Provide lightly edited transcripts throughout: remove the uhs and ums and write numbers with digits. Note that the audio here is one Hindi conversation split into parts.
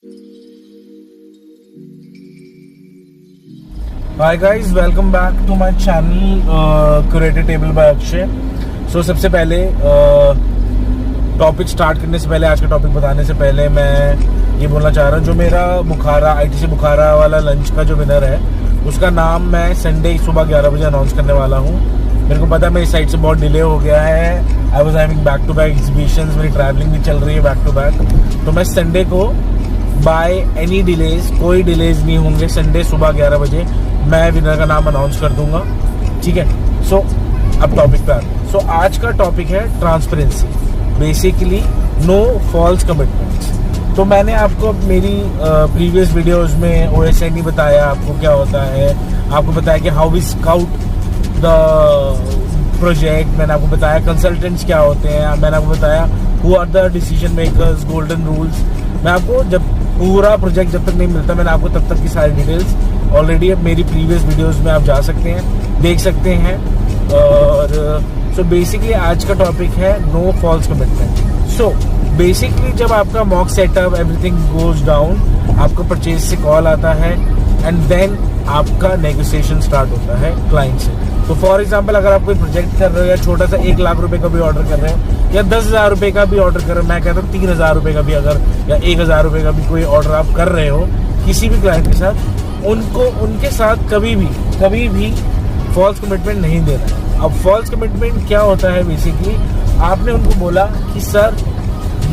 Hi guys, welcome back to my channel curated table by Akshay. सो सबसे पहले टॉपिक स्टार्ट करने से पहले, आज का टॉपिक बताने से पहले मैं ये बोलना चाह रहा हूँ, जो मेरा बुखारा ITC बुखारा वाला लंच का जो विनर है उसका नाम मैं संडे सुबह 11 बजे अनाउंस करने वाला हूँ। मेरे को पता है मेरी साइड से बहुत डिले हो गया है। I was having back to back exhibitions, मेरी ट्रैवलिंग भी चल रही है बैक टू बैक। तो मैं संडे को बाय एनी डिलेज, कोई डिलेज नहीं होंगे, संडे सुबह 11 बजे मैं विनर का नाम अनाउंस कर दूंगा। ठीक है। सो अब टॉपिक पे आते हैं। सो आज का टॉपिक है transparency, basically no false commitments. तो मैंने आपको मेरी प्रीवियस वीडियोस में OSNE बताया, आपको क्या होता है, आपको बताया कि how we scout the project, मैंने आपको बताया कंसल्टेंट्स क्या होते हैं, मैंने आपको बताया who are the decision makers, golden rules. मैं आपको जब पूरा प्रोजेक्ट जब तक नहीं मिलता, मैंने आपको तब तक की सारी डिटेल्स ऑलरेडी मेरी प्रीवियस वीडियोस में आप जा सकते हैं, देख सकते हैं। और सो बेसिकली आज का टॉपिक है no false commitment. So basically जब आपका mock setup everything goes down, आपको परचेज से कॉल आता है एंड देन आपका नेगोशिएशन स्टार्ट होता है क्लाइंट से। तो फॉर एग्जांपल अगर आप कोई प्रोजेक्ट कर रहे हो या छोटा सा 1 लाख रुपए का भी ऑर्डर कर रहे हो या 10,000 रुपए का भी ऑर्डर कर रहे हो, मैं कहता हूँ 3,000 रुपए का भी अगर या 1,000 रुपए का भी कोई ऑर्डर आप कर रहे हो किसी भी क्लाइंट के साथ, उनको उनके साथ कभी भी फॉल्स कमिटमेंट नहीं देना है। अब फॉल्स कमिटमेंट क्या होता है, बेसिकली आपने उनको बोला कि सर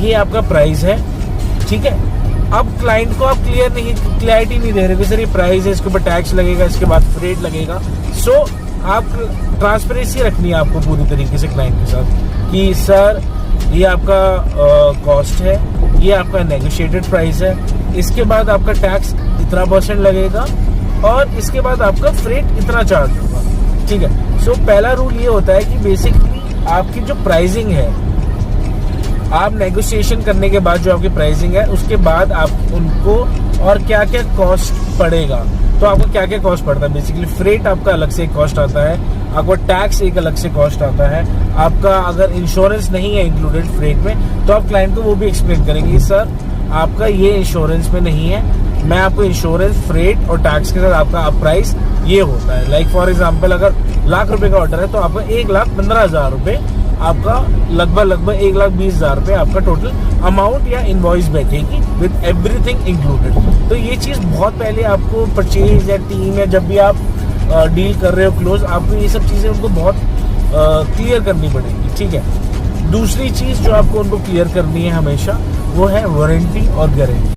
ये आपका प्राइस है, ठीक है। अब क्लाइंट को आप क्लैरिटी नहीं दे रहे कि सर ये प्राइस है, इसके ऊपर टैक्स लगेगा, इसके बाद फ्रेट लगेगा। सो आप ट्रांसपेरेंसी रखनी है आपको पूरी तरीके से क्लाइंट के साथ कि सर ये आपका कॉस्ट है, ये आपका नेगोशिएटेड प्राइस है, इसके बाद आपका टैक्स इतना % लगेगा और इसके बाद आपका फ्रेट इतना चार्ज होगा। ठीक है। सो पहला रूल ये होता है कि बेसिकली आपकी जो प्राइसिंग है, आप नेगोशिएशन करने के बाद जो आपकी प्राइसिंग है उसके बाद आप उनको और क्या क्या कॉस्ट पड़ेगा, तो आपको क्या क्या कॉस्ट पड़ता है। बेसिकली फ्रेट आपका अलग से एक कॉस्ट आता है, आपको टैक्स एक अलग से कॉस्ट आता है, आपका अगर इंश्योरेंस नहीं है इंक्लूडेड फ्रेट में तो आप क्लाइंट को वो भी एक्सप्लेन करेंगे, सर आपका ये इंश्योरेंस में नहीं है, मैं आपको इंश्योरेंस, फ्रेट और टैक्स के साथ आपका प्राइस ये होता है। लाइक फॉर एग्जांपल अगर लाख रुपए का ऑर्डर है तो आपका 1,15,000 रुपए आपका लगभग 1,20,000 रुपए आपका टोटल अमाउंट या इनवॉइस बैठेगी विद एवरीथिंग इंक्लूडेड। तो ये चीज़ बहुत पहले आपको परचेज या टीम या जब भी आप डील कर रहे हो क्लोज, आपको ये सब चीज़ें उनको बहुत क्लियर करनी पड़ेगी। ठीक है। दूसरी चीज़ जो आपको उनको क्लियर करनी है हमेशा वो है वारंटी और गारंटी।